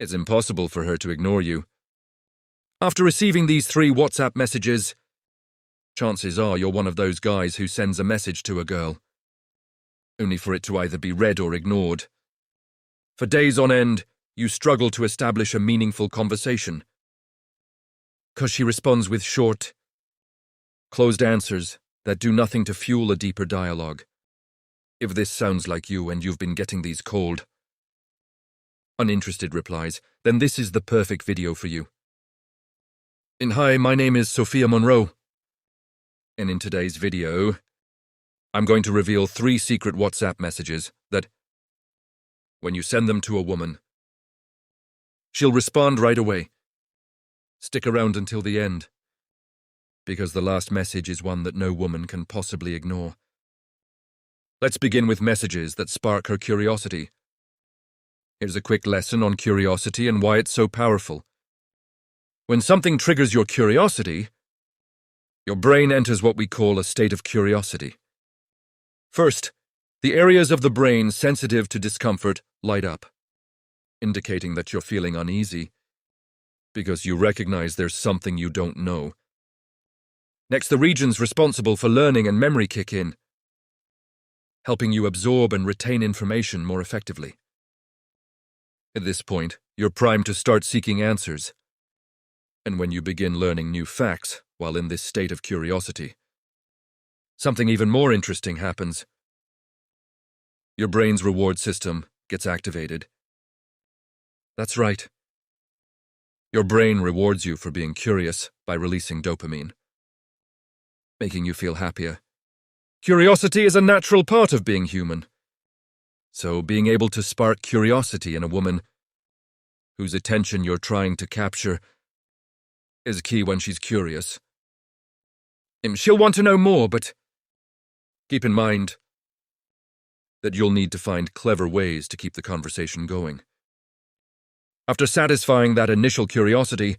It's impossible for her to ignore you. After receiving these 3 WhatsApp messages, chances are you're one of those guys who sends a message to a girl, only for it to either be read or ignored. For days on end, you struggle to establish a meaningful conversation, 'cause she responds with short, closed answers that do nothing to fuel a deeper dialogue. If this sounds like you and you've been getting these cold, uninterested replies, then this is the perfect video for you. Hi, my name is Sophia Monroe, and in today's video, I'm going to reveal 3 secret WhatsApp messages that, when you send them to a woman, she'll respond right away. Stick around until the end, because the last message is one that no woman can possibly ignore. Let's begin with messages that spark her curiosity. Here's a quick lesson on curiosity and why it's so powerful. When something triggers your curiosity, your brain enters what we call a state of curiosity. First, the areas of the brain sensitive to discomfort light up, indicating that you're feeling uneasy, because you recognize there's something you don't know. Next, the regions responsible for learning and memory kick in, helping you absorb and retain information more effectively. At this point, you're primed to start seeking answers. And when you begin learning new facts while in this state of curiosity, something even more interesting happens. Your brain's reward system gets activated. That's right. Your brain rewards you for being curious by releasing dopamine, making you feel happier. Curiosity is a natural part of being human. So being able to spark curiosity in a woman whose attention you're trying to capture is key when she's curious. She'll want to know more, but keep in mind that you'll need to find clever ways to keep the conversation going. After satisfying that initial curiosity,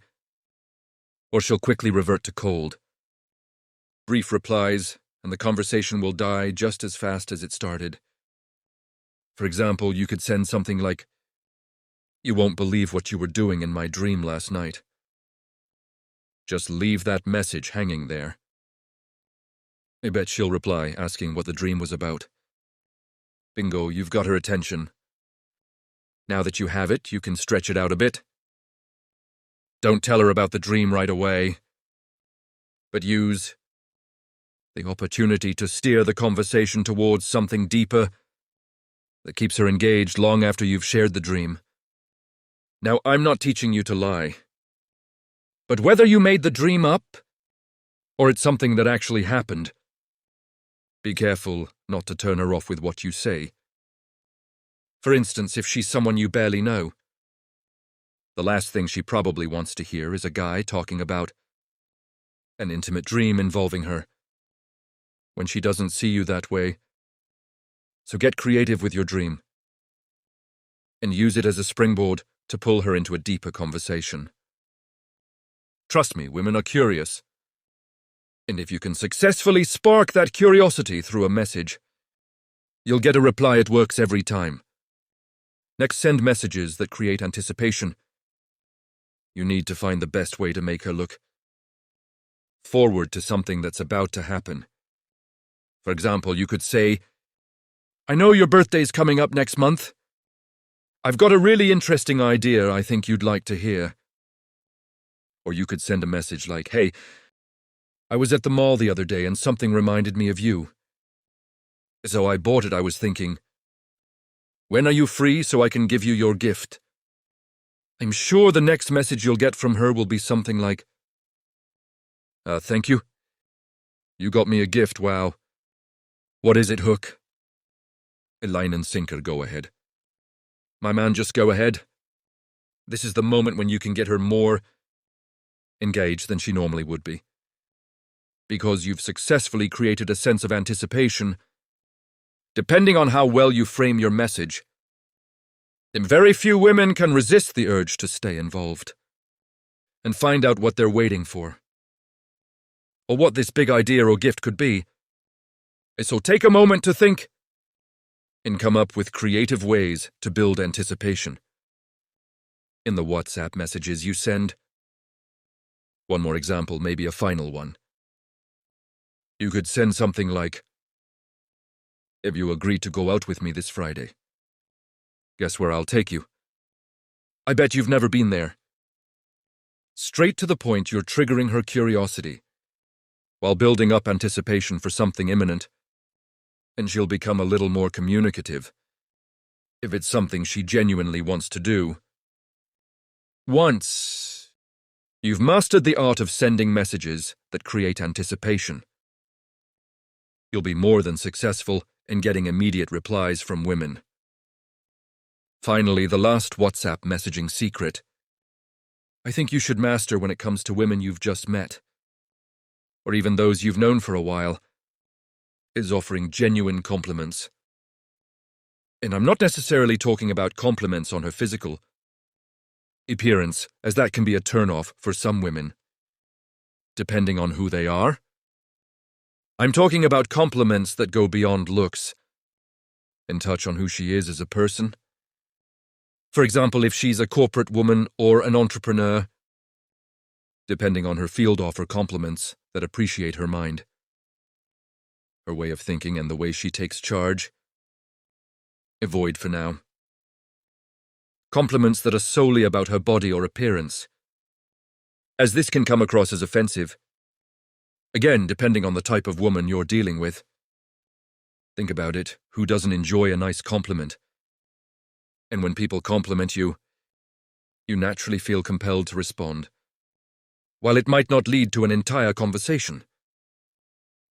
or she'll quickly revert to cold. Brief replies, and the conversation will die just as fast as it started. For example, you could send something like, "You won't believe what you were doing in my dream last night." Just leave that message hanging there. I bet she'll reply, asking what the dream was about. Bingo, you've got her attention. Now that you have it, you can stretch it out a bit. Don't tell her about the dream right away, but use the opportunity to steer the conversation towards something deeper that keeps her engaged long after you've shared the dream. Now, I'm not teaching you to lie, but whether you made the dream up or it's something that actually happened, be careful not to turn her off with what you say. For instance, if she's someone you barely know, the last thing she probably wants to hear is a guy talking about an intimate dream involving her, when she doesn't see you that way. So get creative with your dream, and use it as a springboard to pull her into a deeper conversation. Trust me, women are curious. And if you can successfully spark that curiosity through a message, you'll get a reply. It works every time. Next, send messages that create anticipation. You need to find the best way to make her look forward to something that's about to happen. For example, you could say, "I know your birthday's coming up next month. I've got a really interesting idea I think you'd like to hear." Or you could send a message like, "Hey, I was at the mall the other day and something reminded me of you. So I bought it. I was thinking, when are you free so I can give you your gift?" I'm sure the next message you'll get from her will be something like, "Thank you. You got me a gift, wow. What is it, Hook?" Line and sinker, go ahead. My man, just go ahead. This is the moment when you can get her more engaged than she normally would be, because you've successfully created a sense of anticipation. Depending on how well you frame your message, very few women can resist the urge to stay involved and find out what they're waiting for, or what this big idea or gift could be. So take a moment to think and come up with creative ways to build anticipation. in the WhatsApp messages you send. One more example, maybe a final one. You could send something like, "If you agree to go out with me this Friday, guess where I'll take you? I bet you've never been there." Straight to the point, you're triggering her curiosity, while building up anticipation for something imminent, and she'll become a little more communicative if it's something she genuinely wants to do. Once you've mastered the art of sending messages that create anticipation, you'll be more than successful in getting immediate replies from women. Finally, the last WhatsApp messaging secret I think you should master when it comes to women you've just met, or even those you've known for a while, is offering genuine compliments. And I'm not necessarily talking about compliments on her physical appearance, as that can be a turn-off for some women, depending on who they are. I'm talking about compliments that go beyond looks and touch on who she is as a person. For example, if she's a corporate woman or an entrepreneur, depending on her field, offer compliments that appreciate her mind, her way of thinking, and the way she takes charge. Avoid for now compliments that are solely about her body or appearance, as this can come across as offensive. Again, depending on the type of woman you're dealing with. Think about it, who doesn't enjoy a nice compliment? And when people compliment you, you naturally feel compelled to respond. While it might not lead to an entire conversation,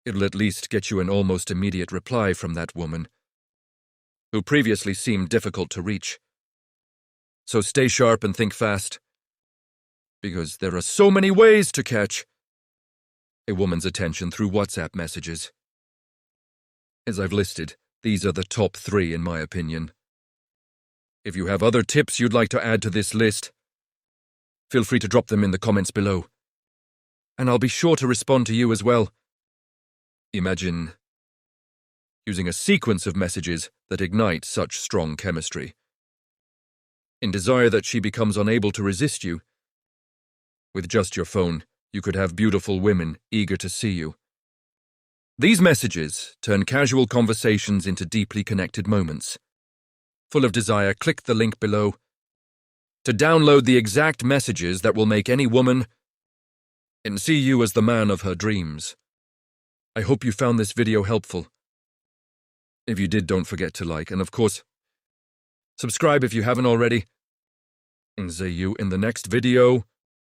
it'll at least get you an almost immediate reply from that woman, who previously seemed difficult to reach. So stay sharp and think fast, because there are so many ways to catch a woman's attention through WhatsApp messages. As I've listed, these are the top 3 in my opinion. If you have other tips you'd like to add to this list, feel free to drop them in the comments below, and I'll be sure to respond to you as well. Imagine using a sequence of messages that ignite such strong chemistry. In desire that she becomes unable to resist you. With just your phone, you could have beautiful women eager to see you. These messages turn casual conversations into deeply connected moments. Full of desire, click the link below to download the exact messages that will make any woman and see you as the man of her dreams. I hope you found this video helpful. If you did, don't forget to like and, of course, subscribe if you haven't already. And see you in the next video.